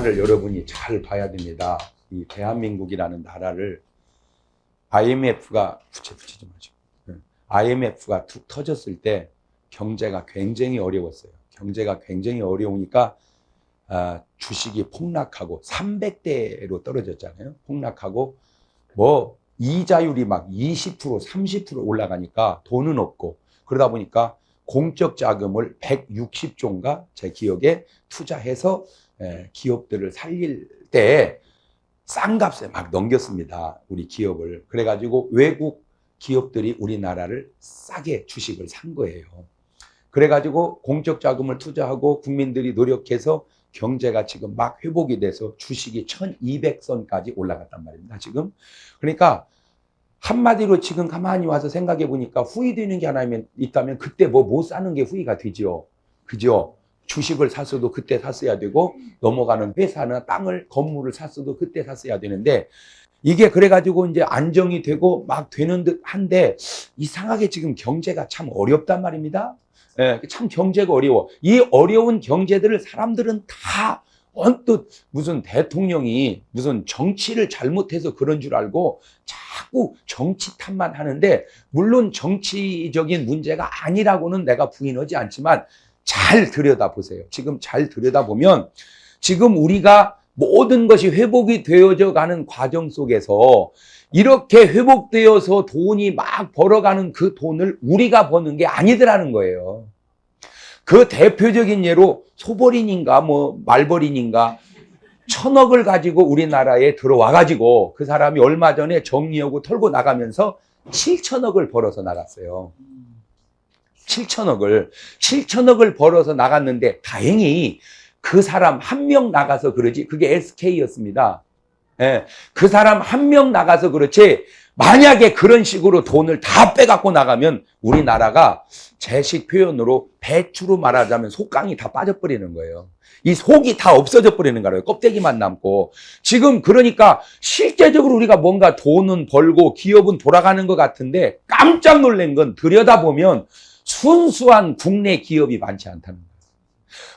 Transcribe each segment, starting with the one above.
나라를 여러분이 잘 봐야 됩니다. 이 대한민국이라는 나라를 IMF가 붙이지 마죠. IMF가 툭 터졌을 때 경제가 굉장히 어려웠어요. 경제가 굉장히 어려우니까 주식이 폭락하고 300대로 떨어졌잖아요. 폭락하고 뭐 이자율이 막 20%, 30% 올라가니까 돈은 없고 그러다 보니까 공적 자금을 160조인가 제 기억에 투자해서 기업들을 살릴 때 싼 값에 막 넘겼습니다. 우리 기업을. 그래가지고 외국 기업들이 우리나라를 싸게 주식을 산 거예요. 그래가지고 공적 자금을 투자하고 국민들이 노력해서 경제가 지금 막 회복이 돼서 주식이 1200선까지 올라갔단 말입니다. 지금. 그러니까 한마디로 지금 가만히 와서 생각해 보니까 후회되는 게 하나 있다면 그때 뭐 못 사는 게 후회가 되죠. 그죠? 주식을 샀어도 그때 샀어야 되고 넘어가는 회사나 땅을 건물을 샀어도 그때 샀어야 되는데 이게 그래가지고 이제 안정이 되고 막 되는 듯 한데 이상하게 지금 경제가 참 어렵단 말입니다. 예, 참 경제가 어려워. 이 어려운 경제들을 사람들은 다 언뜻 무슨 대통령이 무슨 정치를 잘못해서 그런 줄 알고 자꾸 정치 탓만 하는데 물론 정치적인 문제가 아니라고는 내가 부인하지 않지만 잘 들여다보세요. 지금 잘 들여다보면 지금 우리가 모든 것이 회복이 되어져 가는 과정 속에서 이렇게 회복되어서 돈이 막 벌어가는 그 돈을 우리가 버는 게 아니더라는 거예요. 그 대표적인 예로 소벌인인가 뭐 말벌인인가 1000억을 가지고 우리나라에 들어와 가지고 그 사람이 얼마 전에 정리하고 털고 나가면서 7천억을 벌어서 나갔어요. 7천억을 벌어서 나갔는데 다행히 그 사람 한 명 나가서 그러지 그게 SK였습니다. 예, 그 사람 한 명 나가서 그렇지 만약에 그런 식으로 돈을 다 빼갖고 나가면 우리나라가 제식 표현으로 배추로 말하자면 속강이 다 빠져버리는 거예요. 이 속이 다 없어져 버리는 거예요. 껍데기만 남고. 지금 그러니까 실제적으로 우리가 뭔가 돈은 벌고 기업은 돌아가는 것 같은데 깜짝 놀란 건 들여다보면 순수한 국내 기업이 많지 않다는 거예요.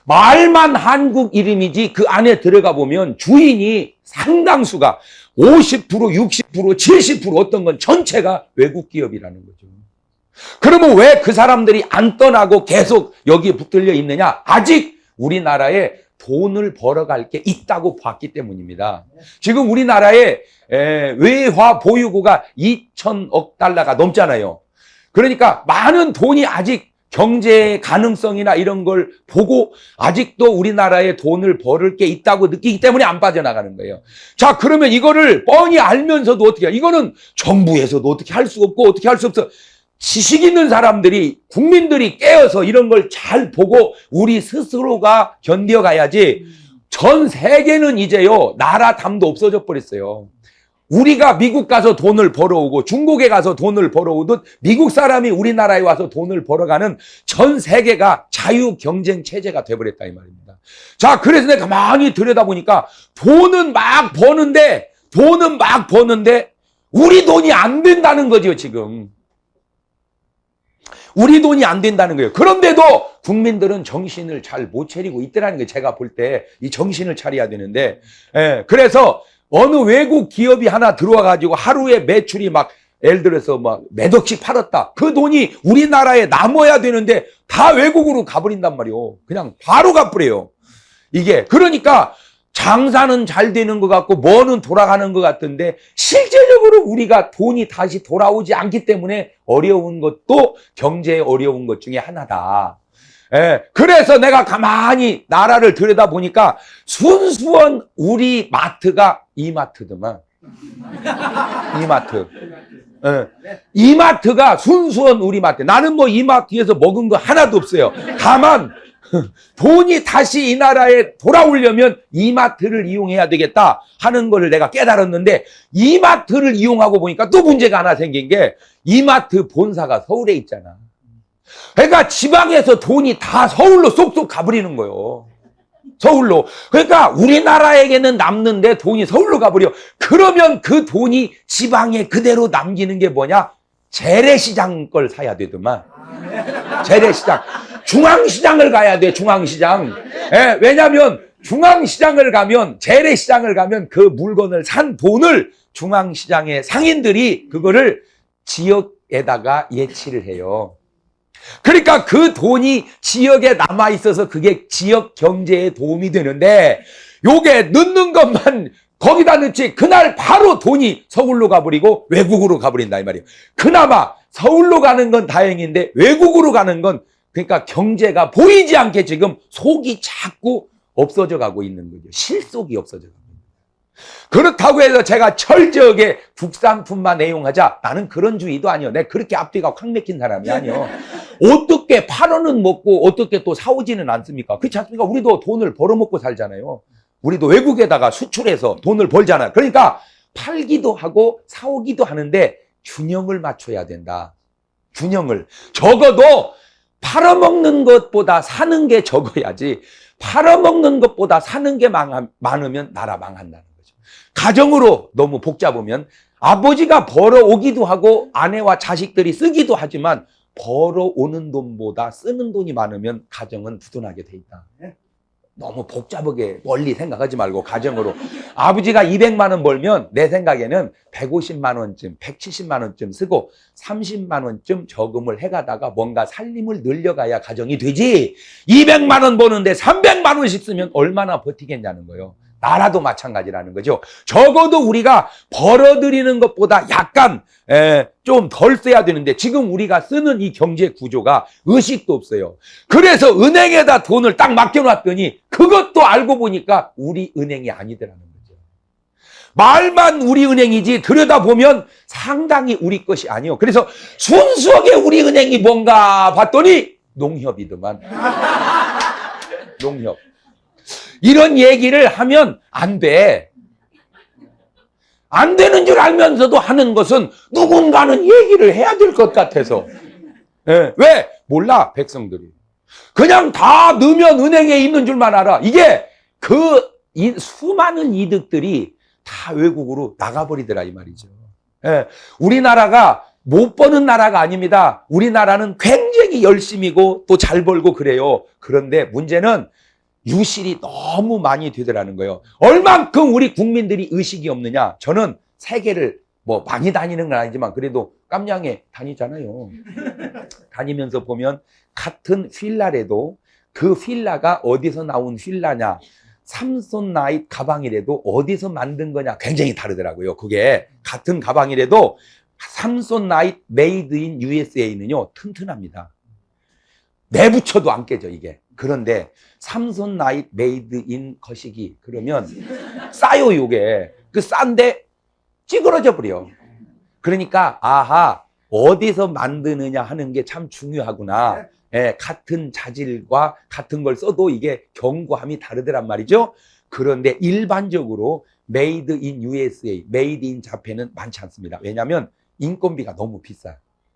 말만 한국 이름이지 그 안에 들어가 보면 주인이 상당수가 50%, 60%, 70% 어떤 건 전체가 외국 기업이라는 거죠. 그러면 왜 그 사람들이 안 떠나고 계속 여기에 붙들려 있느냐? 아직 우리나라에 돈을 벌어갈 게 있다고 봤기 때문입니다. 지금 우리나라의 외화 보유고가 2천억 달러가 넘잖아요. 그러니까 많은 돈이 아직 경제 가능성이나 이런 걸 보고 아직도 우리나라에 돈을 벌을 게 있다고 느끼기 때문에 안 빠져나가는 거예요. 자, 그러면 이거를 뻔히 알면서도 어떻게 해요? 이거는 정부에서도 어떻게 할 수 없고 어떻게 할 수 없어. 지식 있는 사람들이 국민들이 깨어서 이런 걸 잘 보고 우리 스스로가 견뎌 가야지. 전 세계는 이제요 나라 담도 없어져 버렸어요. 우리가 미국 가서 돈을 벌어오고 중국에 가서 돈을 벌어오듯 미국 사람이 우리나라에 와서 돈을 벌어가는 전 세계가 자유 경쟁 체제가 돼버렸다 이 말입니다. 자, 그래서 내가 가만히 들여다보니까 돈은 막 버는데 우리 돈이 안 된다는 거죠 지금. 우리 돈이 안 된다는 거예요. 그런데도 국민들은 정신을 잘 못 차리고 있더라는 거예요. 제가 볼 때 이 정신을 차려야 되는데 그래서 어느 외국 기업이 하나 들어와 가지고 하루에 매출이 막 예를 들어서 막 몇 억씩 팔았다. 그 돈이 우리나라에 남아야 되는데 다 외국으로 가버린단 말이에요. 그냥 바로 가버려요. 이게 그러니까 장사는 잘 되는 것 같고 뭐는 돌아가는 것 같은데 실제적으로 우리가 돈이 다시 돌아오지 않기 때문에 어려운 것도 경제에 어려운 것 중에 하나다. 그래서 내가 가만히 나라를 들여다보니까 순수한 우리 마트가 이마트더만. 이마트. 이마트가 순수한 우리 마트. 나는 뭐 이마트에서 먹은 거 하나도 없어요. 다만 돈이 다시 이 나라에 돌아오려면 이마트를 이용해야 되겠다 하는 걸 내가 깨달았는데 이마트를 이용하고 보니까 또 문제가 하나 생긴 게 이마트 본사가 서울에 있잖아. 그러니까 지방에서 돈이 다 서울로 쏙쏙 가버리는 거예요. 서울로. 그러니까 우리나라에게는 남는데 돈이 서울로 가버려. 그러면 그 돈이 지방에 그대로 남기는 게 뭐냐? 재래시장 걸 사야 되더만. 재래시장. 중앙시장을 가야 돼, 중앙시장. 왜냐면 중앙시장을 가면, 재래시장을 가면 그 물건을 산 돈을 중앙시장의 상인들이 그거를 지역에다가 예치를 해요. 그러니까 그 돈이 지역에 남아 있어서 그게 지역 경제에 도움이 되는데, 요게 넣는 것만 거기다 넣지 그날 바로 돈이 서울로 가버리고 외국으로 가버린다 이 말이에요. 그나마 서울로 가는 건 다행인데 외국으로 가는 건, 그러니까 경제가 보이지 않게 지금 속이 자꾸 없어져 가고 있는 거죠. 실속이 없어져 가고 있는 거예요. 그렇다고 해서 제가 철저하게 국산품만 애용하자, 나는 그런 주의도 아니요. 내가 그렇게 앞뒤가 확 막힌 사람이 아니요. 어떻게 8원은 먹고 어떻게 또 사오지는 않습니까? 그렇지 않습니까? 우리도 돈을 벌어먹고 살잖아요. 우리도 외국에다가 수출해서 돈을 벌잖아요. 그러니까 팔기도 하고 사오기도 하는데 균형을 맞춰야 된다. 균형을. 적어도 팔아먹는 것보다 사는 게 적어야지, 팔아먹는 것보다 사는 게 많으면 나라 망한다는 거죠. 가정으로 너무 복잡하면 아버지가 벌어오기도 하고 아내와 자식들이 쓰기도 하지만 벌어오는 돈보다 쓰는 돈이 많으면 가정은 부도나게 돼 있다. 너무 복잡하게 멀리 생각하지 말고 가정으로. 아버지가 200만 원 벌면 내 생각에는 150만 원쯤, 170만 원쯤 쓰고 30만 원쯤 저금을 해가다가 뭔가 살림을 늘려가야 가정이 되지, 200만 원 버는데 300만 원씩 쓰면 얼마나 버티겠냐는 거예요. 나라도 마찬가지라는 거죠. 적어도 우리가 벌어들이는 것보다 약간 좀 덜 써야 되는데 지금 우리가 쓰는 이 경제 구조가 의식도 없어요. 그래서 은행에다 돈을 딱 맡겨놨더니 그것도 알고 보니까 우리 은행이 아니더라는 거죠. 말만 우리 은행이지 들여다보면 상당히 우리 것이 아니에요. 그래서 순수하게 우리 은행이 뭔가 봤더니 농협이더만. 농협. 이런 얘기를 하면 안 돼. 안 되는 줄 알면서도 하는 것은 누군가는 얘기를 해야 될 것 같아서. 네. 왜? 몰라, 백성들이. 그냥 다 넣으면 은행에 있는 줄만 알아. 이게 수많은 이득들이 다 외국으로 나가버리더라 이 말이죠. 네. 우리나라가 못 버는 나라가 아닙니다. 우리나라는 굉장히 열심히고 또 잘 벌고 그래요. 그런데 문제는 유실이 너무 많이 되더라는 거예요. 얼만큼 우리 국민들이 의식이 없느냐. 저는 세계를 뭐 많이 다니는 건 아니지만 그래도 깜냥에 다니잖아요. 다니면서 보면 같은 휠라래도 그 휠라가 어디서 나온 휠라냐, 삼손나잇 가방이라도 어디서 만든 거냐 굉장히 다르더라고요. 그게 같은 가방이라도 삼손나잇 메이드 인 USA는요 튼튼합니다. 내붙여도 안 깨져 이게. 그런데 삼손나잇 메이드 인 거시기 그러면 싸요. 요게 그 싼데 찌그러져 버려. 그러니까 아하, 어디서 만드느냐 하는 게 참 중요하구나. 예, 같은 자질과 같은 걸 써도 이게 견고함이 다르더란 말이죠. 그런데 일반적으로 메이드 인 USA, 메이드 인 자펜은 많지 않습니다. 왜냐하면 인건비가 너무 비싸요.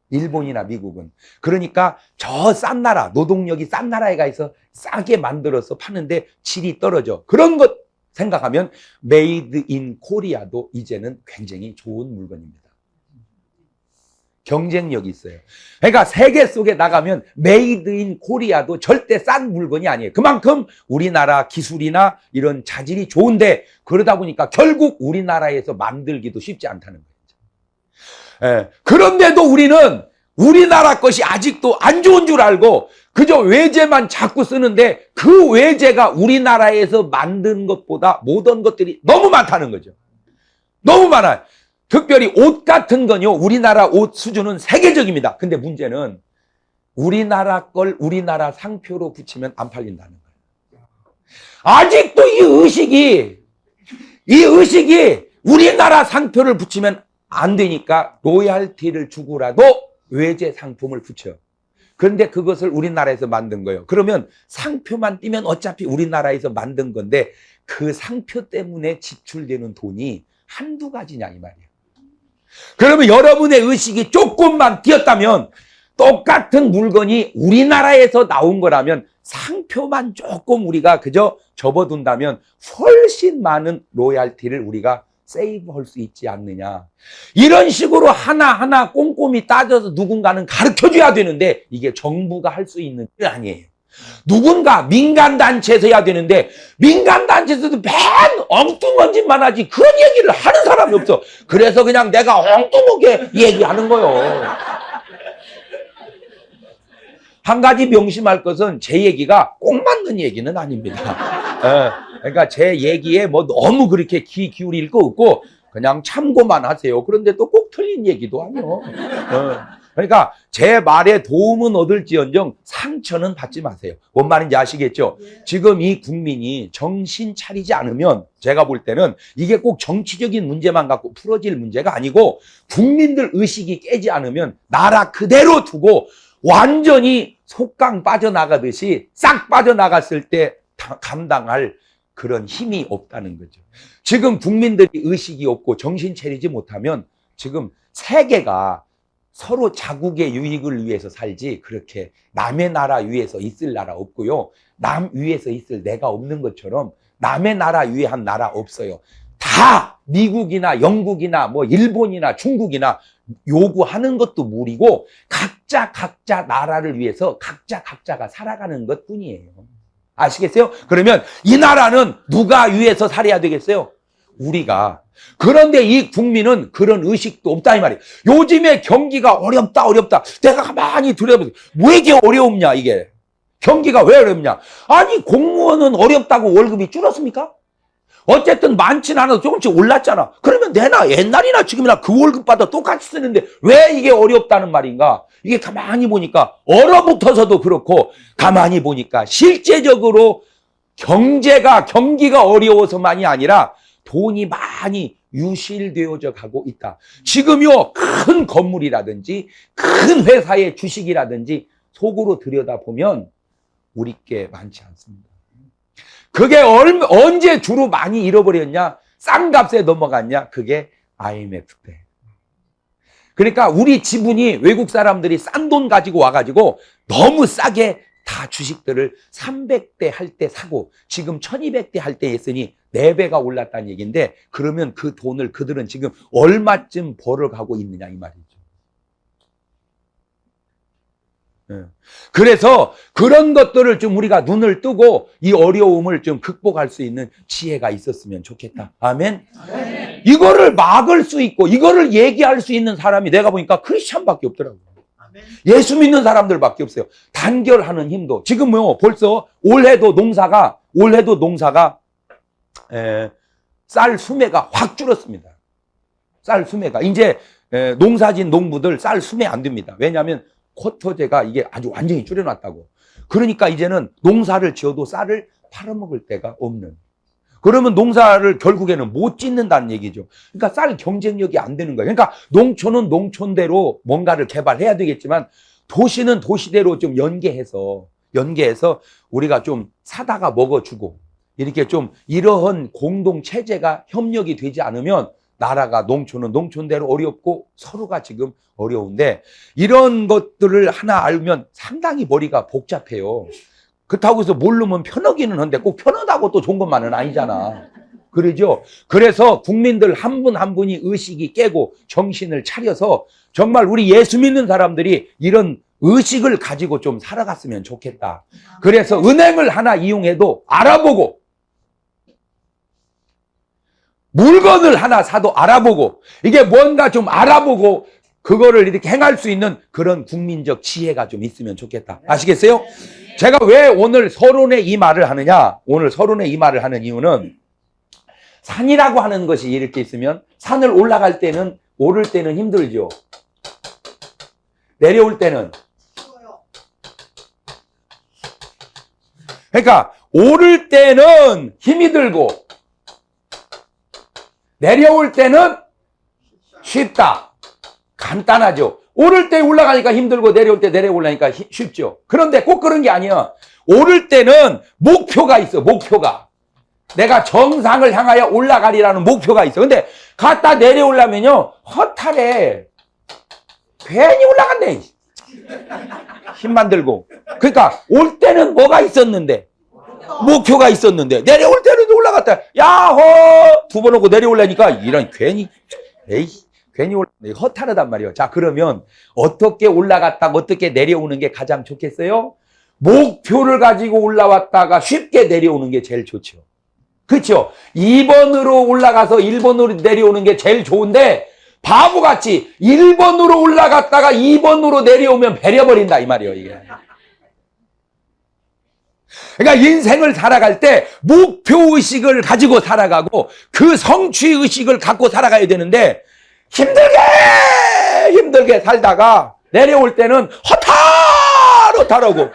일본이나 미국은. 그러니까 저 싼 나라, 노동력이 싼 나라에 가 있어 싸게 만들어서 파는데 질이 떨어져. 그런 것 생각하면 메이드 인 코리아도 이제는 굉장히 좋은 물건입니다. 경쟁력이 있어요. 그러니까 세계 속에 나가면 메이드 인 코리아도 절대 싼 물건이 아니에요. 그만큼 우리나라 기술이나 이런 자질이 좋은데 그러다 보니까 결국 우리나라에서 만들기도 쉽지 않다는 거예요. 예. 그런데도 우리는 우리나라 것이 아직도 안 좋은 줄 알고 그저 외제만 자꾸 쓰는데 그 외제가 우리나라에서 만든 것보다 못한 것들이 너무 많다는 거죠. 너무 많아요. 특별히 옷 같은 건요, 우리나라 옷 수준은 세계적입니다. 근데 문제는 우리나라 걸 우리나라 상표로 붙이면 안 팔린다는 거예요. 아직도 이 의식이 우리나라 상표를 붙이면 안 되니까 로얄티를 주고라도 외제 상품을 붙여요. 그런데 그것을 우리나라에서 만든 거예요. 그러면 상표만 띄면 어차피 우리나라에서 만든 건데 그 상표 때문에 지출되는 돈이 한두 가지냐 이 말이에요. 그러면 여러분의 의식이 조금만 띄었다면 똑같은 물건이 우리나라에서 나온 거라면 상표만 조금 우리가 그저 접어둔다면 훨씬 많은 로얄티를 우리가 세이브할 수 있지 않느냐. 이런 식으로 하나하나 꼼꼼히 따져서 누군가는 가르쳐줘야 되는데 이게 정부가 할 수 있는 게 아니에요. 누군가 민간단체에서 해야 되는데 민간단체에서도 맨 엉뚱한 짓만 하지 그런 얘기를 하는 사람이 없어. 그래서 그냥 내가 엉뚱하게 얘기하는 거요. 한 가지 명심할 것은 제 얘기가 꼭 맞는 얘기는 아닙니다. 그러니까 제 얘기에 뭐 너무 그렇게 귀 기울일 거 없고 그냥 참고만 하세요. 그런데 또 꼭 틀린 얘기도 아니요. 그러니까 제 말에 도움은 얻을지언정 상처는 받지 마세요. 뭔 말인지 아시겠죠? 지금 이 국민이 정신 차리지 않으면 제가 볼 때는 이게 꼭 정치적인 문제만 갖고 풀어질 문제가 아니고 국민들 의식이 깨지 않으면 나라 그대로 두고 완전히 속강 빠져나가듯이 싹 빠져나갔을 때 감당할 그런 힘이 없다는 거죠. 지금 국민들이 의식이 없고 정신 차리지 못하면 지금 세계가 서로 자국의 유익을 위해서 살지 그렇게 남의 나라 위에서 있을 나라 없고요. 남 위에서 있을 내가 없는 것처럼 남의 나라 위에 한 나라 없어요. 다 미국이나 영국이나 뭐 일본이나 중국이나 요구하는 것도 무리고 각자 나라를 위해서 각자가 살아가는 것 뿐이에요. 아시겠어요? 그러면 이 나라는 누가 위해서 살아야 되겠어요? 우리가. 그런데 이 국민은 그런 의식도 없다 이 말이에요. 요즘에 경기가 어렵다. 내가 가만히 들여다보세요. 왜 이게 어려움냐 이게. 경기가 왜 어렵냐. 아니 공무원은 어렵다고 월급이 줄었습니까? 어쨌든 많진 않아도 조금씩 올랐잖아. 그러면 내나 옛날이나 지금이나 그 월급 받아 똑같이 쓰는데 왜 이게 어렵다는 말인가. 이게 가만히 보니까 얼어붙어서도 그렇고 가만히 보니까 실제적으로 경기가 어려워서만이 아니라 돈이 많이 유실되어져 가고 있다. 지금요 큰 건물이라든지 큰 회사의 주식이라든지 속으로 들여다보면 우리 게 많지 않습니다. 그게 언제 주로 많이 잃어버렸냐? 싼 값에 넘어갔냐? 그게 IMF 때. 그러니까 우리 지분이 외국 사람들이 싼 돈 가지고 와가지고 너무 싸게 다 주식들을 300대 할 때 사고 지금 1200대 할 때 했으니 4배가 올랐다는 얘기인데 그러면 그 돈을 그들은 지금 얼마쯤 벌어가고 있느냐 이 말이죠. 그래서 그런 것들을 좀 우리가 눈을 뜨고 이 어려움을 좀 극복할 수 있는 지혜가 있었으면 좋겠다. 아멘. 이거를 막을 수 있고 이거를 얘기할 수 있는 사람이 내가 보니까 크리스찬밖에 없더라고요. 예수 믿는 사람들밖에 없어요. 단결하는 힘도. 지금 뭐 벌써 올해도 농사가 쌀 수매가 확 줄었습니다. 쌀 수매가 이제 농사진 농부들 쌀 수매 안 됩니다. 왜냐하면 쿼터제가 이게 아주 완전히 줄여놨다고. 그러니까 이제는 농사를 지어도 쌀을 팔아먹을 데가 없는. 그러면 농사를 결국에는 못 짓는다는 얘기죠. 그러니까 쌀 경쟁력이 안 되는 거예요. 그러니까 농촌은 농촌대로 뭔가를 개발해야 되겠지만 도시는 도시대로 좀 연계해서 우리가 좀 사다가 먹어주고 이렇게 좀 이러한 공동체제가 협력이 되지 않으면 나라가 농촌은 농촌대로 어렵고 서로가 지금 어려운데 이런 것들을 하나 알면 상당히 머리가 복잡해요. 그렇다고 해서 모르면 편하기는 한데 꼭 편하다고 또 좋은 것만은 아니잖아. 그러죠? 그래서 국민들 한 분 한 분이 의식이 깨고 정신을 차려서 정말 우리 예수 믿는 사람들이 이런 의식을 가지고 좀 살아갔으면 좋겠다. 그래서 은행을 하나 이용해도 알아보고 물건을 하나 사도 알아보고 이게 뭔가 좀 알아보고 그거를 이렇게 행할 수 있는 그런 국민적 지혜가 좀 있으면 좋겠다. 아시겠어요? 제가 왜 오늘 서론에 이 말을 하느냐? 오늘 서론에 이 말을 하는 이유는 산이라고 하는 것이 이렇게 있으면 산을 올라갈 때는 오를 때는 힘들죠. 내려올 때는 그러니까 오를 때는 힘이 들고 내려올 때는 쉽다. 간단하죠. 오를 때 올라가니까 힘들고 내려올 때 내려올라니까 쉽죠. 그런데 꼭 그런 게 아니야. 오를 때는 목표가 있어. 목표가. 내가 정상을 향하여 올라가리라는 목표가 있어. 근데 갔다 내려오려면요. 허탈해. 괜히 올라간대. 힘만 들고. 그러니까 올 때는 뭐가 있었는데. 목표가 있었는데 내려올 때는 올라갔다. 야호! 2번 오고 내려올라니까 이런 괜히 허탈하단 말이에요. 자, 그러면 어떻게 올라갔다 어떻게 내려오는 게 가장 좋겠어요? 목표를 가지고 올라왔다가 쉽게 내려오는 게 제일 좋죠. 그렇죠? 2번으로 올라가서 1번으로 내려오는 게 제일 좋은데 바보같이 1번으로 올라갔다가 2번으로 내려오면 배려버린다 이 말이에요. 이게. 그러니까 인생을 살아갈 때 목표의식을 가지고 살아가고 그 성취의식을 갖고 살아가야 되는데 힘들게 살다가 내려올 때는 허탈하고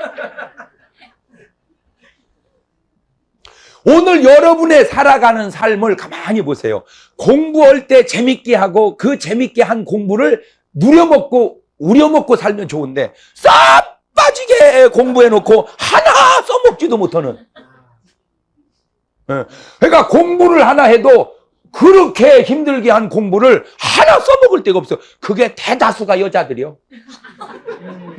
오늘 여러분의 살아가는 삶을 가만히 보세요. 공부할 때 재밌게 하고 그 재밌게 한 공부를 우려먹고 살면 좋은데 싹 빠지게 공부해놓고 하나 써먹지도 못하는. 그러니까 공부를 하나 해도 그렇게 힘들게 한 공부를 하나 써먹을 데가 없어. 그게 대다수가 여자들이요.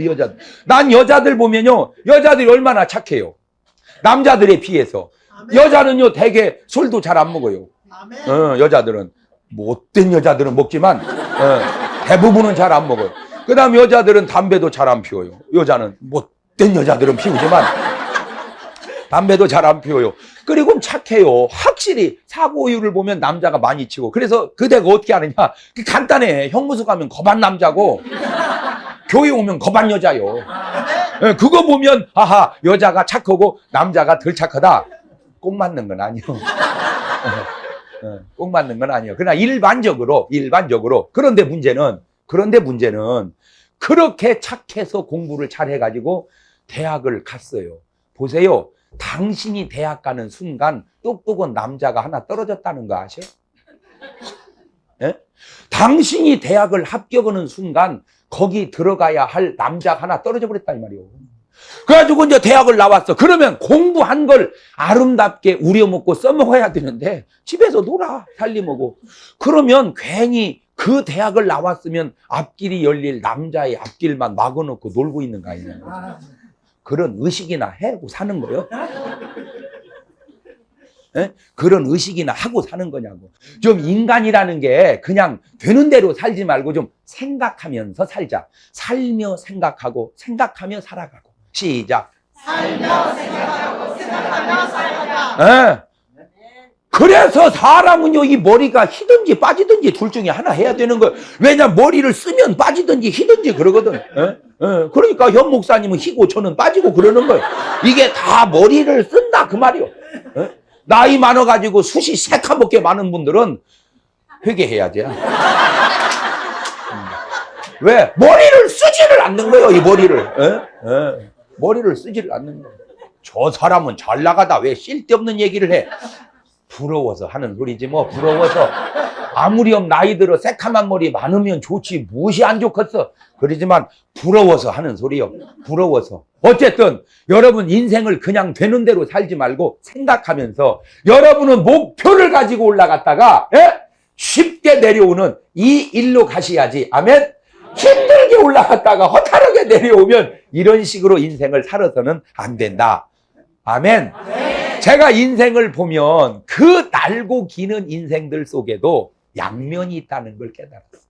여자들. 난 여자들 보면요. 여자들이 얼마나 착해요. 남자들에 비해서. 여자는요 되게 술도 잘 안 먹어요. 여자들은 못된 여자들은 먹지만 대부분은 잘 안 먹어요. 그 다음 여자들은 담배도 잘 안 피워요. 여자는 못된 여자들은 피우지만 담배도 잘 안 피워요. 그리고 착해요. 확실히 사고율을 보면 남자가 많이 치고. 그래서 그대가 어떻게 하느냐. 간단해. 형무소 가면 겁한 남자고 교회 오면 겁한 여자요. 그거 보면 아하 여자가 착하고 남자가 덜 착하다. 꼭 맞는 건 아니요. 꼭 맞는 건 아니요. 그러나 일반적으로 그런데 문제는 그렇게 착해서 공부를 잘 해가지고 대학을 갔어요. 보세요. 당신이 대학 가는 순간 똑똑한 남자가 하나 떨어졌다는 거 아셔? 예? 당신이 대학을 합격하는 순간 거기 들어가야 할 남자가 하나 떨어져 버렸다 이 말이요. 그래가지고 이제 대학을 나왔어. 그러면 공부한 걸 아름답게 우려먹고 써먹어야 되는데 집에서 놀아 살림하고. 그러면 괜히 그 대학을 나왔으면 앞길이 열릴 남자의 앞길만 막아놓고 놀고 있는 거 아니냐. 그런 의식이나 하고 사는 거요. 에? 그런 의식이나 하고 사는 거냐고. 좀 인간이라는 게 그냥 되는 대로 살지 말고 좀 생각하면서 살자. 살며 생각하고 생각하며 살아가고. 시작. 살며 생각하고 생각하며 살아가자. 그래서 사람은요 이 머리가 희든지 빠지든지 둘 중에 하나 해야 되는 거예요. 왜냐 머리를 쓰면 빠지든지 희든지 그러거든. 그러니까 현 목사님은 희고 저는 빠지고 그러는 거예요. 이게 다 머리를 쓴다 그 말이요. 나이 많아가지고 숱이 새카맣게 많은 분들은 회개해야지. 왜? 머리를 쓰지를 않는 거예요 이 머리를. 머리를 쓰지를 않는 거예요. 저 사람은 잘 나가다 왜 쓸데없는 얘기를 해. 부러워서 하는 소리지 뭐. 부러워서 아무렴 나이 들어 새카만 머리 많으면 좋지 무엇이 안 좋겠어. 그러지만 부러워서 하는 소리요. 부러워서. 어쨌든 여러분 인생을 그냥 되는 대로 살지 말고 생각하면서 여러분은 목표를 가지고 올라갔다가 쉽게 내려오는 이 일로 가셔야지. 아멘. 힘들게 올라갔다가 허탈하게 내려오면 이런 식으로 인생을 살아서는 안 된다. 아멘. 제가 인생을 보면 그 날고 기는 인생들 속에도 양면이 있다는 걸 깨달았어요.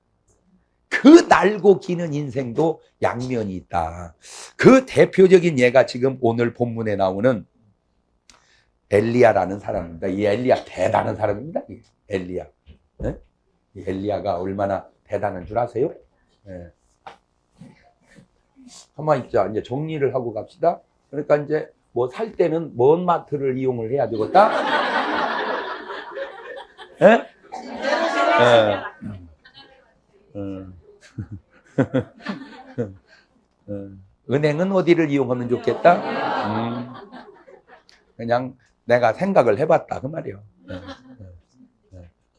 그 날고 기는 인생도 양면이 있다. 그 대표적인 예가 지금 오늘 본문에 나오는 엘리야라는 사람입니다. 이 엘리야 대단한 사람입니다. 엘리야. 네? 이 엘리야가 얼마나 대단한 줄 아세요? 네. 가만히 있자. 이제 정리를 하고 갑시다. 그러니까 이제 뭐 살 때는 뭔 마트를 이용을 해야 되겠다? 예? 은행은 어디를 이용하면 좋겠다? 그냥 내가 생각을 해봤다 그 말이에요.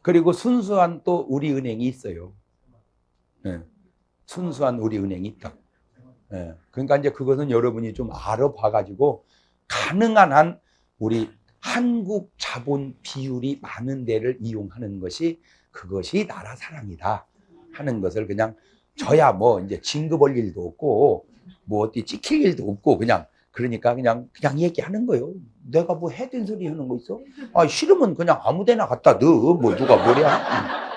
그리고 순수한 또 우리 은행이 있어요. 순수한 우리 은행이 있다. 그러니까 이제 그것은 여러분이 좀 알아봐가지고 가능한 한 우리 한국 자본 비율이 많은 데를 이용하는 것이 그것이 나라 사랑이다 하는 것을 그냥 저야 뭐 이제 진급할 일도 없고 뭐 어디 찍힐 일도 없고 그냥 그러니까 그냥 얘기하는 거예요. 내가 뭐 해된 소리 하는 거 있어? 아 싫으면 그냥 아무데나 갖다 넣어. 뭐 누가 뭐랴.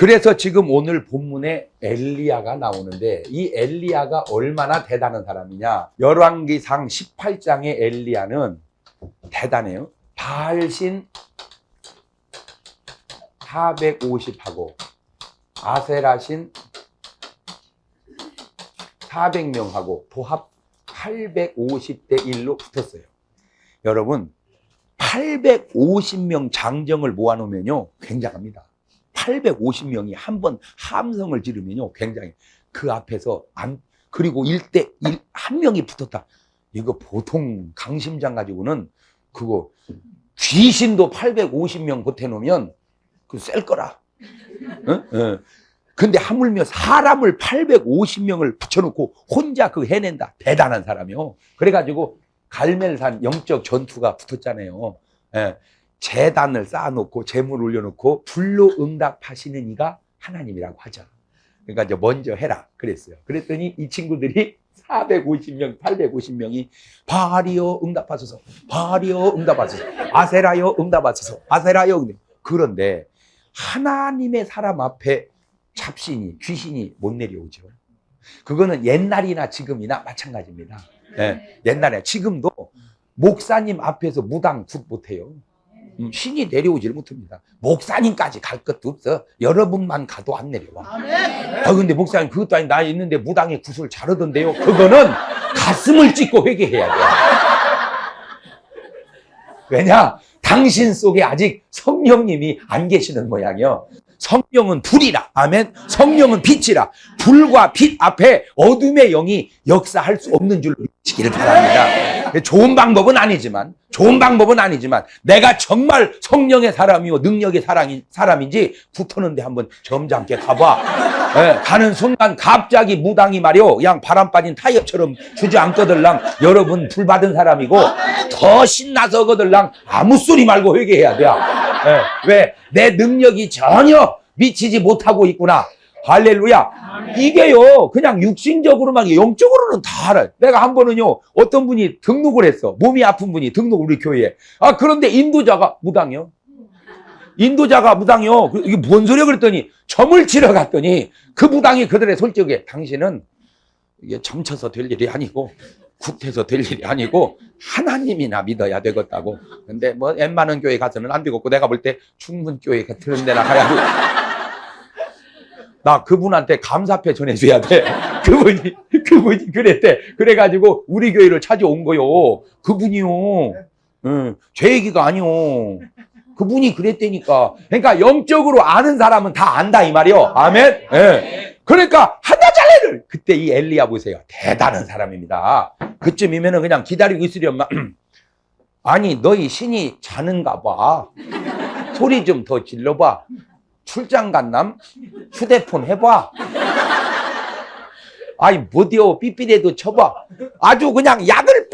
그래서 지금 오늘 본문에 엘리야가 나오는데 이 엘리야가 얼마나 대단한 사람이냐. 열왕기상 18장의 엘리야는 대단해요. 바알신 450하고 아세라신 400명하고 도합 850대 1로 붙었어요. 여러분 850명 장정을 모아놓으면요 굉장합니다. 850명이 한 번 함성을 지르면요 굉장히 그 앞에서 그리고 1대1 한 명이 붙었다. 이거 보통 강심장 가지고는 그거 귀신도 850명 보태놓으면 그 셀 거라. 응? 응. 근데 하물며 사람을 850명을 붙여놓고 혼자 그 해낸다. 대단한 사람이요. 그래가지고 갈멜산 영적 전투가 붙었잖아요. 예. 제단을 쌓아놓고 재물 올려놓고 불로 응답하시는 이가 하나님이라고 하죠. 그러니까 이제 먼저 해라 그랬어요. 그랬더니 이 친구들이 450명, 850명이 바알이여 응답하소서, 바알이여 응답하소서, 아세라여 응답하소서, 아세라여 응답. 그런데 하나님의 사람 앞에 잡신이, 귀신이 못 내려오죠. 그거는 옛날이나 지금이나 마찬가지입니다. 예, 옛날에 지금도 목사님 앞에서 무당 굿 못해요. 신이 내려오질 못합니다. 목사님까지 갈 것도 없어. 여러분만 가도 안 내려와. 근데 목사님 그것도 아니 나 있는데 무당의 굿을 잘하던데요. 그거는 가슴을 찢고 회개해야 돼요. 왜냐? 당신 속에 아직 성령님이 안 계시는 모양이요. 성령은 불이라. 아멘. 성령은 빛이라. 불과 빛 앞에 어둠의 영이 역사할 수 없는 줄로 믿으시기를 바랍니다. 좋은 방법은 아니지만 내가 정말 성령의 사람이요 능력의 사람인지 붙었는데 한번 점잖게 가봐. 네, 가는 순간 갑자기 무당이 말이요 그냥 바람 빠진 타이어처럼 주저앉거들랑 여러분 불 받은 사람이고 더 신나서 거들랑 아무 소리 말고 회개해야 돼. 네, 왜? 내 능력이 전혀 미치지 못하고 있구나. 할렐루야. 이게요 그냥 육신적으로만 영적으로는 다 알아요. 내가 한 번은요 어떤 분이 등록을 했어. 몸이 아픈 분이 등록 우리 교회에. 그런데 인도자가 무당이요. 인도자가 무당이요. 이게 뭔 소리야 그랬더니 점을 치러 갔더니 그 무당이 그들의 솔직에 당신은 이게 점쳐서 될 일이 아니고 굿해서 될 일이 아니고 하나님이나 믿어야 되겠다고. 근데 뭐 웬만한 교회 가서는 안 되겠고 내가 볼 때 충문교회 같은 데나 가야 나 그분한테 감사패 전해줘야 돼. 그분이 그랬대. 그래가지고 우리 교회를 찾아온 거요. 그분이요. 제 얘기가 아니요. 그분이 그랬다니까. 그러니까 영적으로 아는 사람은 다 안다 이 말이요. 아멘. 네. 그러니까 하나잘래를 그때 이 엘리야 보세요. 대단한 사람입니다. 그쯤이면은 그냥 기다리고 있으려면 아니 너희 신이 자는가 봐. 소리 좀 더 질러봐. 출장 간남? 휴대폰 해봐. 아이 못이요 삐삐대도 쳐봐. 아주 그냥 약을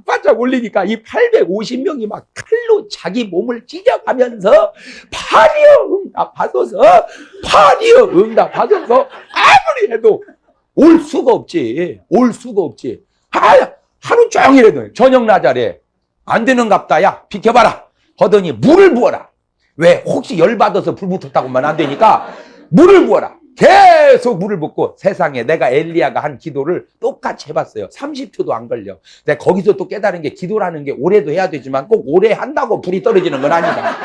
바짝 올리니까 이 850명이 막 칼로 자기 몸을 찢어가면서 파리여 응답하소서 파리여 응답하소서 아무리 해도 올 수가 없지. 하루 종일 해도 저녁 나자래 안 되는갑다. 야 비켜봐라 하더니 물을 부어라. 왜? 혹시 열받아서 불 붙었다고만 안 되니까 물을 부어라. 계속 물을 붓고 세상에 내가 엘리야가 한 기도를 똑같이 해봤어요. 30초도 안 걸려. 내가 거기서 또 깨달은 게 기도라는 게 오래도 해야 되지만 꼭 오래 한다고 불이 떨어지는 건 아니다.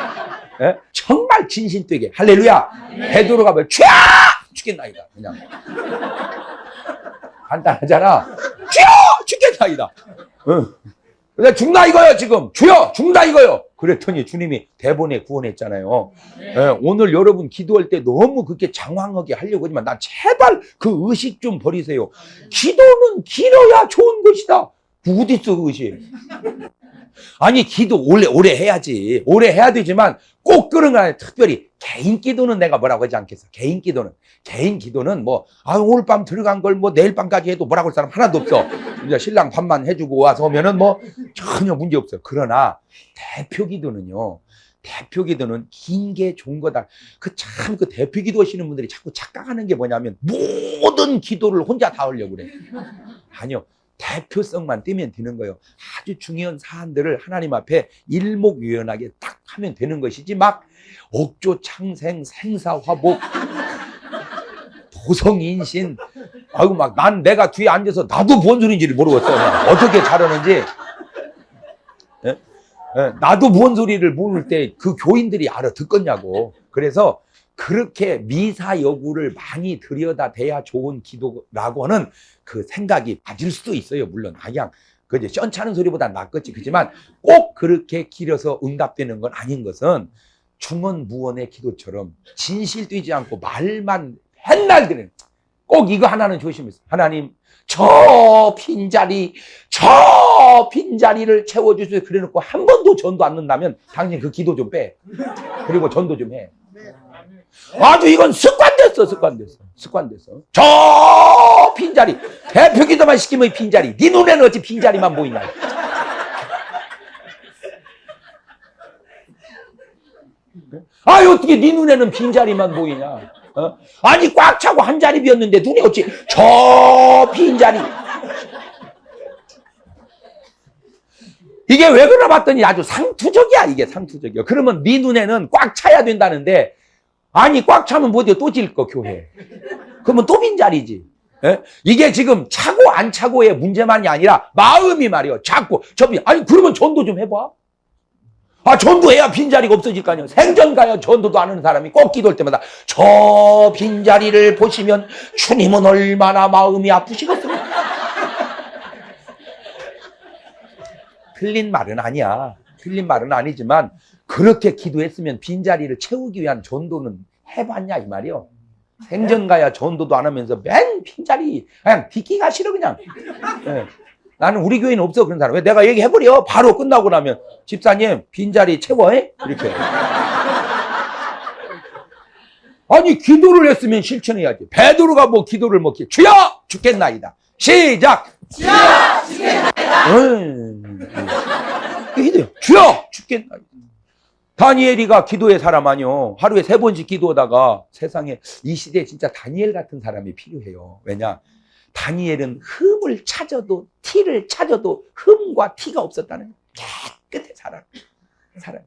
예? 정말 진심되게 할렐루야. 베드로가 뭐 죽겠나 이다 그냥 간단하잖아. 죽겠나 이다. 근데 죽나 이거요 지금. 주여 죽나 이거요. 그랬더니 주님이 대본에 구원했잖아요. 예, 오늘 여러분 기도할 때 너무 그렇게 장황하게 하려고 하지만 난 제발 그 의식 좀 버리세요. 기도는 길어야 좋은 것이다. 어딨어 의식. 아니 기도 오래 해야지. 오래 해야 되지만 꼭 그런 거 아니야. 특별히 개인 기도는 내가 뭐라고 하지 않겠어. 개인 기도는 뭐 오늘 밤 들어간 걸 뭐 내일 밤까지 해도 뭐라고 할 사람 하나도 없어. 이제 신랑 밥만 해주고 와서 오면은 뭐 전혀 문제 없어. 그러나 대표 기도는 긴 게 좋은 거다. 그 대표 기도 하시는 분들이 자꾸 착각하는 게 뭐냐면 모든 기도를 혼자 다 하려고 그래. 아니요. 대표성만 띄면 되는 거예요. 아주 중요한 사안들을 하나님 앞에 일목요연하게 딱 하면 되는 것이지 막 옥조 창생 생사화복 도성인신 아이고 막 난 내가 뒤에 앉아서 나도 뭔 소리인지를 모르겠어. 어떻게 잘하는지. 예? 예, 나도 뭔 소리를 모를 때 그 교인들이 알아 듣겠냐고. 그래서 그렇게 미사 여구를 많이 들여다대야 좋은 기도라고 하는 그 생각이 맞을 수도 있어요. 물론 그냥 그제 션차는 소리보다 낫겠지. 그렇지만 꼭 그렇게 길어서 응답되는 건 아닌 것은 중언무언의 기도처럼 진실되지 않고 말만 옛날들은 꼭 이거 하나는 조심했어요. 하나님 저 빈자리를 채워주세요. 그래놓고 한 번도 전도 안 넣는다면 당신 그 기도 좀 빼. 그리고 전도 좀 해. 아주 이건 습관됐어. 저 빈자리 대표 기도만 시키면 빈자리. 네 눈에는 어찌 빈자리만 보이냐. 아니 어떻게 네 눈에는 빈자리만 보이냐. 어? 아니 꽉 차고 한 자리 비었는데 눈에 어찌 저 빈자리. 이게 왜 그러나 봤더니 아주 상투적이야. 이게 상투적이야. 그러면 네 눈에는 꽉 차야 된다는데 아니 꽉 차면 뭐 어디가 또 질 거 교회. 그러면 또 빈자리지. 예? 이게 지금 차고 안 차고의 문제만이 아니라 마음이 말이요. 자꾸 아니 그러면 전도 좀 해봐. 아 전도해야 빈자리가 없어질 거 아니에요. 생전 가야 전도도 안 하는 사람이 꼭 기도할 때마다 저 빈자리를 보시면 주님은 얼마나 마음이 아프시겠습니까? 틀린 말은 아니야. 틀린 말은 아니지만 그렇게 기도했으면 빈자리를 채우기 위한 전도는 해봤냐 이 말이요. 생전 가야 전도도 안 하면서 맨 빈자리 그냥 딛기가 싫어 그냥. 네. 나는 우리 교회는 없어 그런 사람. 왜 내가 얘기해버려. 바로 끝나고 나면 집사님 빈자리 채워해? 이렇게. 아니 기도를 했으면 실천해야지. 베드로가 뭐 기도를 먹기 주여 죽겠나이다. 시작. 주여 죽겠나이다. 주여 죽겠나이다. 다니엘이가 기도의 사람 아니요. 하루에 3번씩 기도하다가 세상에 이 시대에 진짜 다니엘 같은 사람이 필요해요. 왜냐? 다니엘은 흠을 찾아도 티를 찾아도 흠과 티가 없었다는 깨끗해 사람.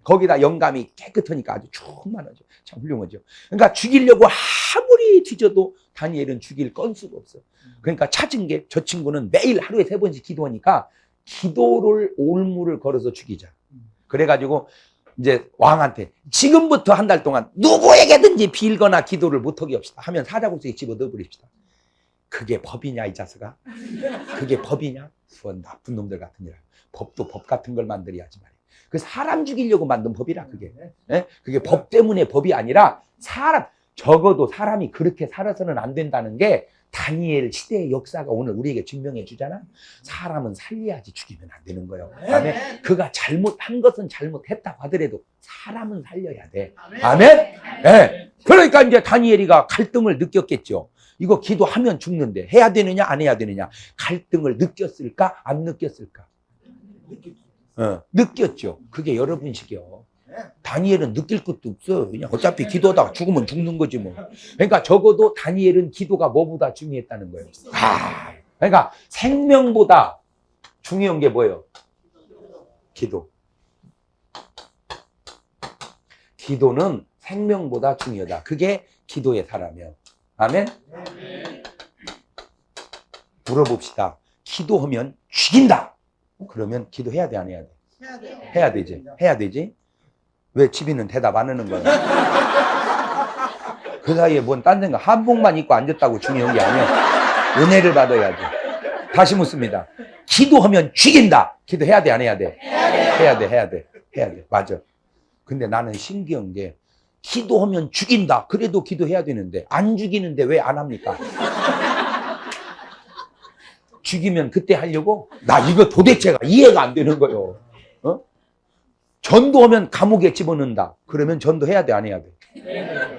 거기다 영감이 깨끗하니까 아주 충만하죠. 참 훌륭하죠. 그러니까 죽이려고 아무리 뒤져도 다니엘은 죽일 건수가 없어. 그러니까 찾은 게 저 친구는 매일 하루에 3번씩 기도하니까 기도를 올무를 걸어서 죽이자. 그래가지고 이제 왕한테 지금부터 한 달 동안 누구에게든지 빌거나 기도를 못하게 합시다 하면 사자굴석에 집어넣어 버립시다. 그게 법이냐 이 자식아? 그게 법이냐? 그건 나쁜 놈들 같으니라. 법도 법 같은 걸 만들어야지 말이야. 그 사람 죽이려고 만든 법이라 그게. 예? 그게 법 때문에 법이 아니라 적어도 사람이 그렇게 살아서는 안 된다는 게 다니엘 시대의 역사가 오늘 우리에게 증명해 주잖아. 사람은 살려야지 죽이면 안 되는 거예요. 그다음에 그가 잘못한 것은 잘못했다고 하더라도 사람은 살려야 돼. 아멘? 예. 그러니까 이제 다니엘이가 갈등을 느꼈겠죠. 이거 기도하면 죽는데 해야 되느냐 안 해야 되느냐. 갈등을 느꼈을까 안 느꼈을까? 느꼈죠. 그게 여러분식이요. 다니엘은 느낄 것도 없어. 그냥 어차피 기도하다가 죽으면 죽는 거지 뭐. 그러니까 적어도 다니엘은 기도가 뭐보다 중요했다는 거예요. 그러니까 생명보다 중요한 게 뭐예요? 기도. 기도는 생명보다 중요하다. 그게 기도의 사람이야. 아멘? 물어봅시다. 기도하면 죽인다. 그러면 기도해야 돼, 안 해야 돼? 해야 되지. 해야 되지. 왜 집이는 대답 안 하는 거야? 그 사이에 뭔 딴 생각, 한복만 입고 앉았다고 중요한 게 아니야. 은혜를 받아야지. 다시 묻습니다. 기도하면 죽인다. 기도해야 돼, 안 해야 돼? 해야 돼, 해야 돼. 해야 돼. 맞아. 근데 나는 신기한 게 기도하면 죽인다. 그래도 기도해야 되는데 안 죽이는데 왜 안 합니까? 죽이면 그때 하려고? 나 이거 도대체가 이해가 안 되는 거예요. 어? 전도하면 감옥에 집어넣는다. 그러면 전도해야 돼, 안 해야 돼?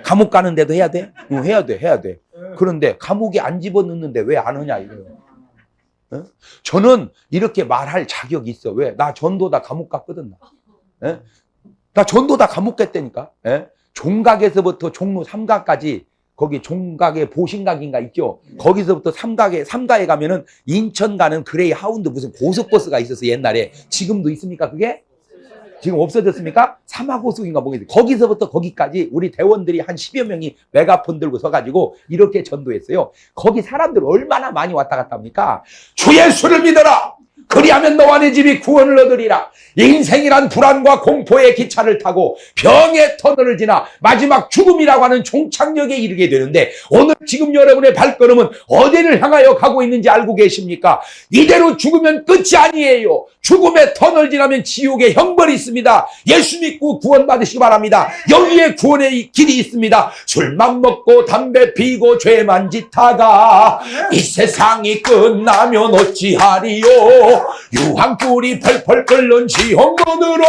감옥 가는데도 해야 돼? 응, 해야 돼, 해야 돼. 그런데 감옥에 안 집어넣는데 왜 안 하냐 이거예요. 어? 저는 이렇게 말할 자격이 있어. 왜? 나 전도다 감옥 갔거든. 나, 나 전도다 감옥 갔다니까. 종각에서부터 종로 3가까지 거기 종각에 보신각인가 있죠. 거기서부터 삼가에 가면은 인천 가는 그레이 하운드 무슨 고속버스가 있었어 옛날에. 지금도 있습니까 그게? 지금 없어졌습니까? 사마고속인가 뭐겠지. 거기서부터 거기까지 우리 대원들이 한 10여 명이 메가폰 들고 서가지고 이렇게 전도했어요. 거기 사람들 얼마나 많이 왔다 갔다 합니까? 주 예수를 믿어라. 그리하면 너와 내 집이 구원을 얻으리라. 인생이란 불안과 공포의 기차를 타고 병의 터널을 지나 마지막 죽음이라고 하는 종착역에 이르게 되는데 오늘 지금 여러분의 발걸음은 어디를 향하여 가고 있는지 알고 계십니까? 이대로 죽으면 끝이 아니에요. 죽음의 터널 지나면 지옥의 형벌이 있습니다. 예수 믿고 구원 받으시기 바랍니다. 여기에 구원의 길이 있습니다. 술만 먹고 담배 피고 죄만 짓다가 이 세상이 끝나면 어찌하리요. 유황불이 펄펄 끓는 지옥문으로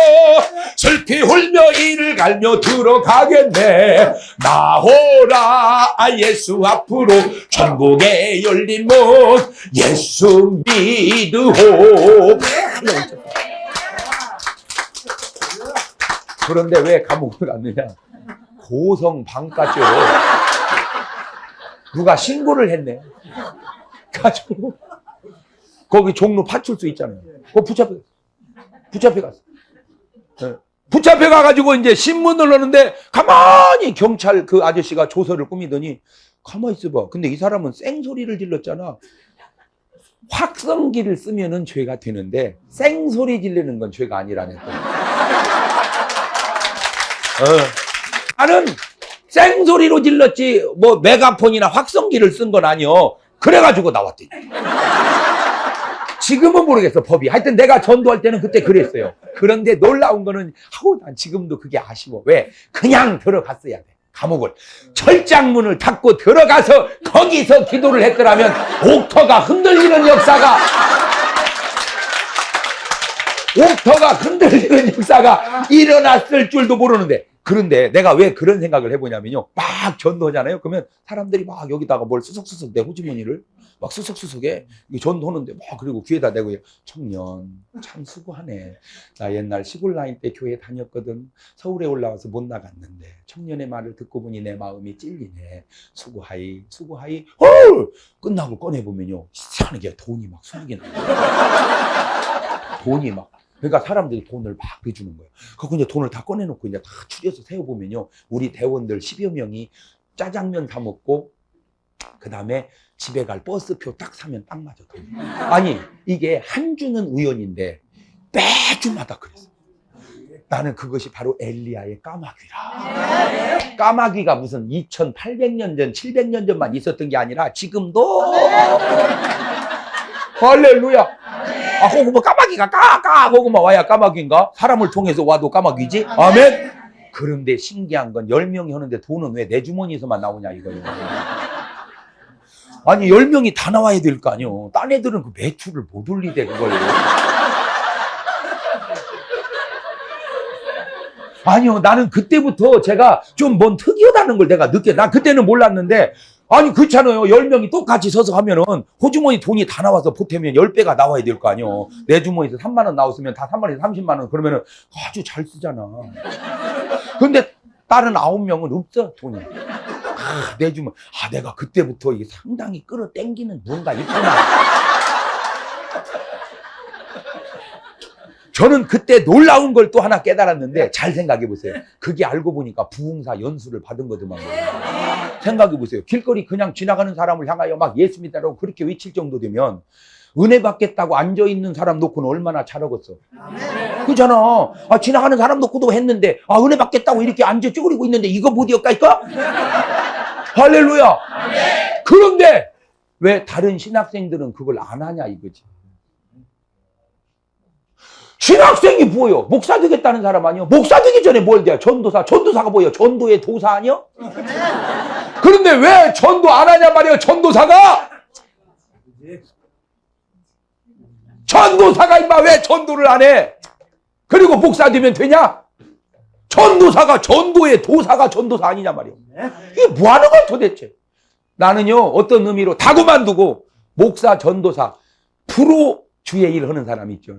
슬피 울며 이를 갈며 들어가겠네. 나오라 예수 앞으로 천국의 열린 문 예수 믿으오. 그런데 왜 감옥을 갔느냐? 고성 방가죄로 누가 신고를 했네. 가지고 거기 종로 파출소 있잖아요. 그거 붙잡혀갔어. 네. 붙잡혀가가지고 이제 신문을 넣는데 가만히 경찰 그 아저씨가 조서를 꾸미더니 가만히 있어봐. 근데 이 사람은 쌩소리를 질렀잖아. 확성기를 쓰면은 죄가 되는데 쌩소리 지르는 건 죄가 아니라는 거. 나는 쌩소리로 질렀지 뭐 메가폰이나 확성기를 쓴 건 아니요. 그래가지고 나왔대. 지금은 모르겠어 법이. 하여튼 내가 전도할 때는 그때 그랬어요. 그런데 놀라운 거는 난 지금도 그게 아쉬워. 왜? 그냥 들어갔어야 돼. 감옥을. 철장문을 닫고 들어가서 거기서 기도를 했더라면 옥터가 흔들리는 역사가 일어났을 줄도 모르는데. 그런데 내가 왜 그런 생각을 해보냐면요. 막 전도하잖아요. 그러면 사람들이 막 여기다가 뭘 수석수석 내 호주머니를 막 수석수석에 전도하는데 막 그리고 귀에다 대고 청년 참 수고하네. 나 옛날 시골 라인 때 교회 다녔거든. 서울에 올라와서 못 나갔는데 청년의 말을 듣고 보니 내 마음이 찔리네. 수고하이. 끝나고 꺼내보면요. 희한하게 돈이 막 수억이 나. 돈이 막. 그러니까 사람들이 돈을 막 해주는 거예요. 그래서 이제 돈을 다 꺼내놓고 이제 다 추려서 세어보면요. 우리 대원들 10여 명이 짜장면 사 먹고, 그 다음에 집에 갈 버스표 딱 사면 딱 맞아. 돈이. 아니, 이게 한 주는 우연인데, 매주마다 그랬어. 나는 그것이 바로 엘리야의 까마귀라. 까마귀가 무슨 2800년 전, 700년 전만 있었던 게 아니라 지금도. 할렐루야. 혹은 뭐 까마귀가 혹은 뭐 와야 까마귀인가? 사람을 통해서 와도 까마귀지? 아멘? 그런데 신기한 건 10명이 하는데 돈은 왜 내 주머니에서만 나오냐 이거예요. 아니 10명이 다 나와야 될 거 아니에요. 딴 애들은 그 매출을 못 올리대 그걸로. 아니요, 나는 그때부터 제가 좀 뭔 특이하다는 걸 내가 난 그때는 몰랐는데, 아니 그렇잖아요. 10명이 똑같이 서서 하면은 호주머니 돈이 다 나와서 보태면 10배가 나와야 될 거 아니에요. 내 주머니에서 3만 원 나왔으면 다 3만 원에서 30만 원 그러면은 아주 잘 쓰잖아. 근데 다른 9명은 없어 돈이. 내 주머니. 내가 그때부터 이게 상당히 끌어당기는 뭔가 있구나. 저는 그때 놀라운 걸 또 하나 깨달았는데 잘 생각해 보세요. 그게 알고 보니까 부흥사 연수를 받은 거더만. 생각해 보세요. 길거리 그냥 지나가는 사람을 향하여 막 예수 믿다라고 그렇게 외칠 정도 되면 은혜 받겠다고 앉아있는 사람 놓고는 얼마나 잘하겠어. 그잖아. 지나가는 사람 놓고도 했는데 은혜 받겠다고 이렇게 앉아 쭈그리고 있는데 이거 못 이을까일까? 할렐루야. 그런데 왜 다른 신학생들은 그걸 안 하냐 이거지. 신학생이 뭐예요? 목사 되겠다는 사람 아니요? 목사 되기 전에 뭘 돼요? 전도사가 뭐예요? 전도의 도사 아니요? 그런데 왜 전도 안 하냐 말이에요? 전도사가 임마 왜 전도를 안 해? 그리고 목사 되면 되냐? 전도사가 전도의 도사가 전도사 아니냐 말이에요. 이게 뭐 하는 거야 도대체? 나는요 어떤 의미로 다 그만두고 목사 전도사 프로 주의 일 하는 사람이 있죠.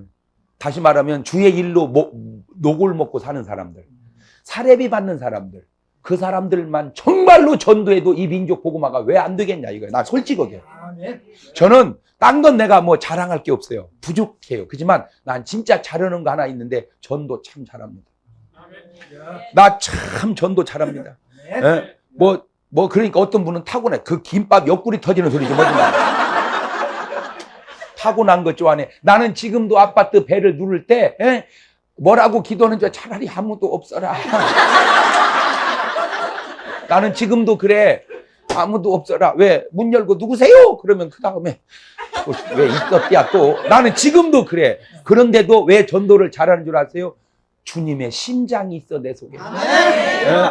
다시 말하면 주의 일로 녹을 먹고 사는 사람들, 사례비 받는 사람들, 그 사람들만 정말로 전도해도 이 민족 복음화가 왜 안 되겠냐 이거예요. 나 솔직하게. 저는 딴 건 내가 뭐 자랑할 게 없어요. 부족해요. 그렇지만 난 진짜 잘하는 거 하나 있는데 전도 참 잘합니다. 나 참 전도 잘합니다. 예? 그러니까 어떤 분은 타고나 그 김밥 옆구리 터지는 소리지 뭐지. 타고난 것 좋아하네. 나는 지금도 아파트 배를 누를 때 뭐라고 기도하는 줄 차라리 아무도 없어라. 나는 지금도 그래. 아무도 없어라. 왜? 문 열고 누구세요? 그러면 그 다음에 왜 있었냐 또. 나는 지금도 그래. 그런데도 왜 전도를 잘하는 줄 아세요? 주님의 심장이 있어 내 속에.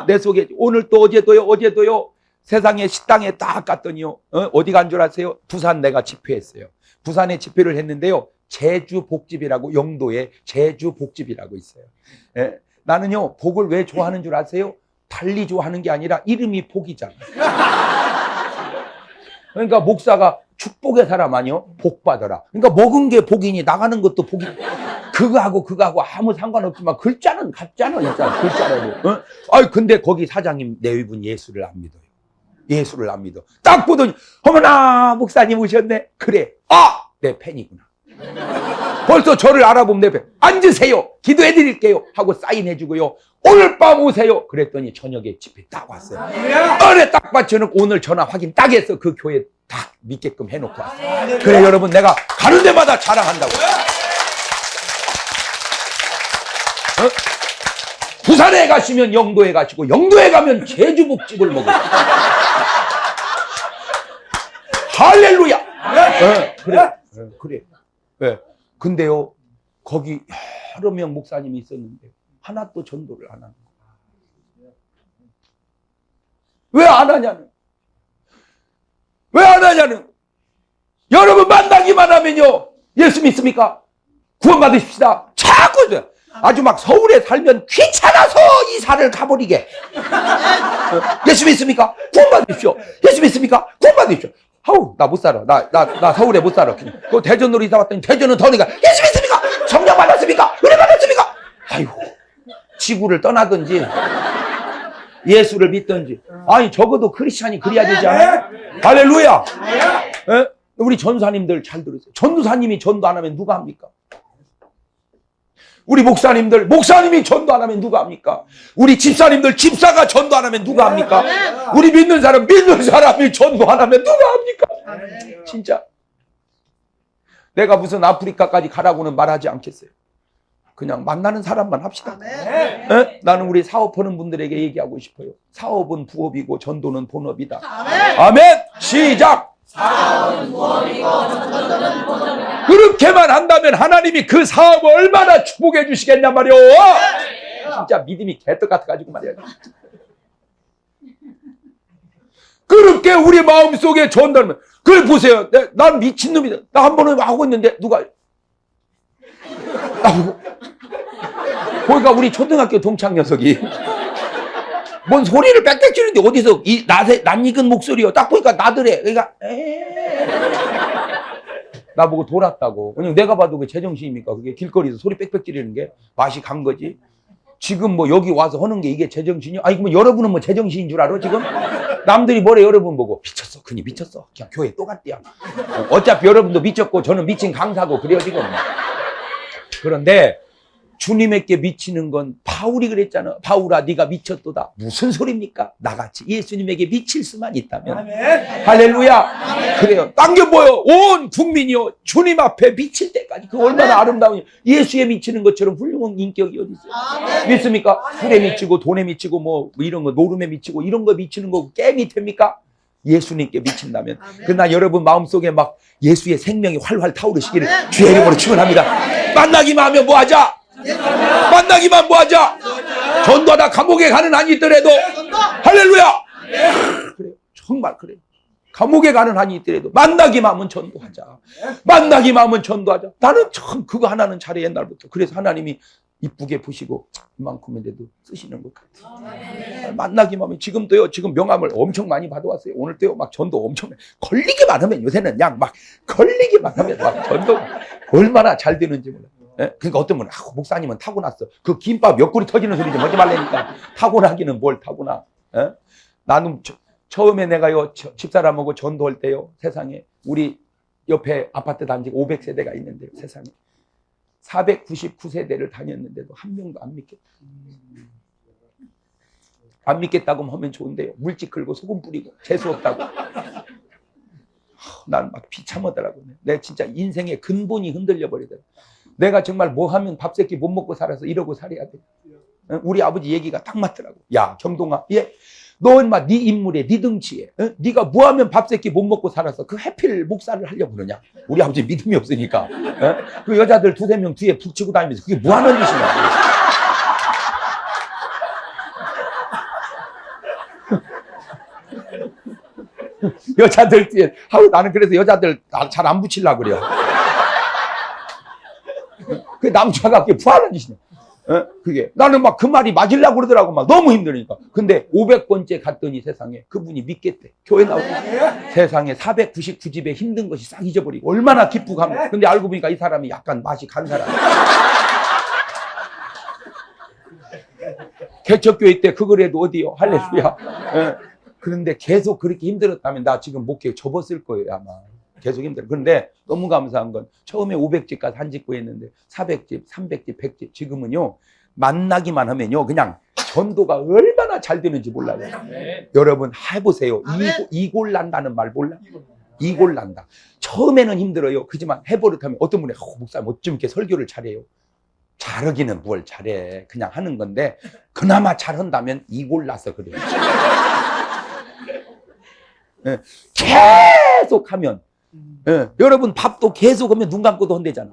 내 속에. 오늘 또 어제도요. 세상에 식당에 딱 갔더니요. 어디 간 줄 아세요? 부산 내가 집회했어요. 부산에 집회를 했는데요. 제주복집이라고 영도에 제주복집이라고 있어요. 나는요 복을 왜 좋아하는 줄 아세요? 달리 좋아하는 게 아니라 이름이 복이잖아. 그러니까 목사가 축복의 사람 아니요? 복 받아라. 그러니까 먹은 게 복이니 나가는 것도 복이. 그거하고 아무 상관없지만 글자는 같잖아. 진짜 글자라도. 근데 거기 사장님 내위분 예수를 안 믿어요. 예수를 안 믿어. 딱 보더니 어머나 목사님 오셨네. 그래. 내 팬이구나. 벌써 저를 알아보면 내 팬. 앉으세요. 기도해 드릴게요. 하고 사인해주고요. 오늘 밤 오세요. 그랬더니 저녁에 집회 딱 왔어요. 어제 딱 맞춰놓고 오늘 전화 확인 딱 해서 그 교회 딱 믿게끔 해놓고 왔어요. 그래 여러분 내가 가는 데마다 자랑한다고. 부산에 가시면 영도에 가시고 영도에 가면 제주복집을 먹어요. 할렐루야. 그래. 근데요 거기 여러 명 목사님이 있었는데 하나 또 전도를 안 하는 거예요. 왜 안 하냐는. 왜 안 하냐는. 여러분 만나기만 하면요 예수 믿습니까? 구원 받으십시다. 자꾸 아주 막 서울에 살면 귀찮아서 이사를 가버리게. 예수 믿습니까? 구원 받으십시오. 예수 믿습니까? 구원 받으십시오. 아우 나 못 살아. 나 서울에 못 살아. 그 대전으로 이사 왔더니 대전은 더니까 예수 믿습니까? 성령 받았습니까? 은혜 받았습니까? 아이고 지구를 떠나든지 예수를 믿든지. 아니 적어도 크리스찬이 그래야 되지 않아요? 할렐루야. 우리 전사님들 잘 들으세요. 전도사님이 전도 안 하면 누가 합니까? 우리 목사님이 전도 안 하면 누가 합니까? 우리 집사님들 집사가 전도 안 하면 누가 합니까? 우리 믿는 사람이 전도 안 하면 누가 합니까? 진짜 내가 무슨 아프리카까지 가라고는 말하지 않겠어요. 그냥 만나는 사람만 합시다. 나는 우리 사업하는 분들에게 얘기하고 싶어요. 사업은 부업이고 전도는 본업이다. 아멘. 시작. 사업은 부업이고 전도는 본업이다. 그렇게만 한다면 하나님이 그 사업을 얼마나 축복해 주시겠냐 말이오. 진짜 믿음이 개떡 같아가지고 말이야. 그렇게 우리 마음속에 전달하면 그걸 보세요. 난 미친놈이다. 나 한 번은 하고 있는데 누가 나보고 보니까 우리 초등학교 동창 녀석이 뭔 소리를 빽빽 지르는데 어디서 낯익은 목소리요. 딱 보니까 나더래. 그러니까 나보고 돌았다고. 그냥 내가 봐도 그 제정신입니까? 그게 길거리에서 소리 빽빽 지르는 게 맛이 간 거지. 지금 뭐 여기 와서 하는 게 이게 제정신이야? 아니 그러면 여러분은 뭐 제정신인 줄 알아 지금? 남들이 뭐래 여러분 보고 미쳤어. 그니 미쳤어. 그냥 교회 또 갔대요. 어차피 여러분도 미쳤고 저는 미친 강사고 그래요 지금. 그런데 주님에게 미치는 건 바울이 그랬잖아. 바울아 네가 미쳤도다. 무슨 소리입니까? 나같이 예수님에게 미칠 수만 있다면. 아멘. 할렐루야. 아멘. 그래요. 딴 게 뭐요? 온 국민이요 주님 앞에 미칠 때까지. 그 얼마나 아름다운 예수에 미치는 것처럼 훌륭한 인격이 어디 있어요? 아멘. 믿습니까? 술에 미치고 돈에 미치고 뭐 이런 거 노름에 미치고 이런 거 미치는 거 깨 밑입니까? 예수님께 미친다면. 그러나 여러분 마음속에 막 예수의 생명이 활활 타오르시기를 주의 이름으로 축원합니다. 만나기만 하면 뭐하자? 만나기만 뭐하자? 전도하다 감옥에 가는 한이 있더라도 할렐루야. 그래 정말 그래. 감옥에 가는 한이 있더라도 만나기만 하면 전도하자. 만나기만 하면 전도하자. 나는 참 그거 하나는 잘해 옛날부터. 그래서 하나님이 이쁘게 보시고 이만큼인데도 쓰시는 것 같아요. 만나기만 하면 지금도요. 지금 명함을 엄청 많이 받아왔어요. 오늘도요. 막 전도 엄청 걸리기만 하면 요새는 그냥 막 걸리기만 하면 막 전도 얼마나 잘 되는지 몰라요. 그러니까 어떤 분은 목사님은 타고났어. 그 김밥 옆구리 터지는 소리 좀 하지 말라니까. 타고나기는 뭘 타고나. 어? 나는 처음에 내가요 집사람하고 전도할 때요 세상에 우리 옆에 아파트 단지가 500세대가 있는데요 세상에 499세대를 다녔는데도 한 명도 안 믿겠다. 안 믿겠다고 하면 좋은데요 물집 걸고 소금 뿌리고 재수 없다고. 난 막 비참하더라고요. 내 진짜 인생의 근본이 흔들려 버리더라고요. 내가 정말 뭐 하면 밥 새끼 못 먹고 살아서 이러고 살아야 돼. 우리 아버지 얘기가 딱 맞더라고. 야 경동아, 예, 너 인마 네 인물에 네 등치에 네가 뭐 하면 밥 새끼 못 먹고 살아서 그 해필 목사를 하려고 그러냐. 우리 아버지 믿음이 없으니까 그 여자들 두세 명 뒤에 북치고 다니면서 그게 뭐 하는 짓이냐. 여자들 뒤에 나는 그래서 여자들 잘 안 붙이려고 그래요. 그 남자가 그게 부하는 짓이냐. 그게 나는 막 그 말이 맞으려고 그러더라고. 막 너무 힘드니까. 근데 500번째 갔더니 세상에 그분이 믿겠대. 교회 나오고 세상에 499집에 힘든 것이 싹 잊어버리고 얼마나 기쁘고 하면. 근데 알고 보니까 이 사람이 약간 맛이 간 사람. 개척교회 때 그걸 해도 어디요. 할렐루야. 그런데 계속 그렇게 힘들었다면 나 지금 목회 접었을 거예요 아마. 계속 힘들어. 그런데 너무 감사한 건 처음에 500집까지 한 집구 했는데 400집, 300집, 100집 지금은요 만나기만 하면요 그냥 전도가 얼마나 잘 되는지 몰라요. 여러분 해보세요. 이골난다는 말 몰라? 이골난다. 처음에는 힘들어요. 그렇지만 해버릇하면 어떤 분이 목사님 어쩜 이렇게 설교를 잘해요. 잘하기는 뭘 잘해. 그냥 하는 건데 그나마 잘한다면 이골나서 그래요. 계속 하면 여러분 밥도 계속 하면 눈 감고도 한대잖아.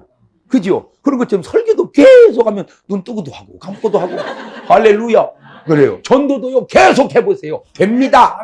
그죠? 그런 것처럼 설교도 계속 하면 눈 뜨고도 하고 감고도 하고. 할렐루야. 그래요. 전도도요 계속 해보세요. 됩니다.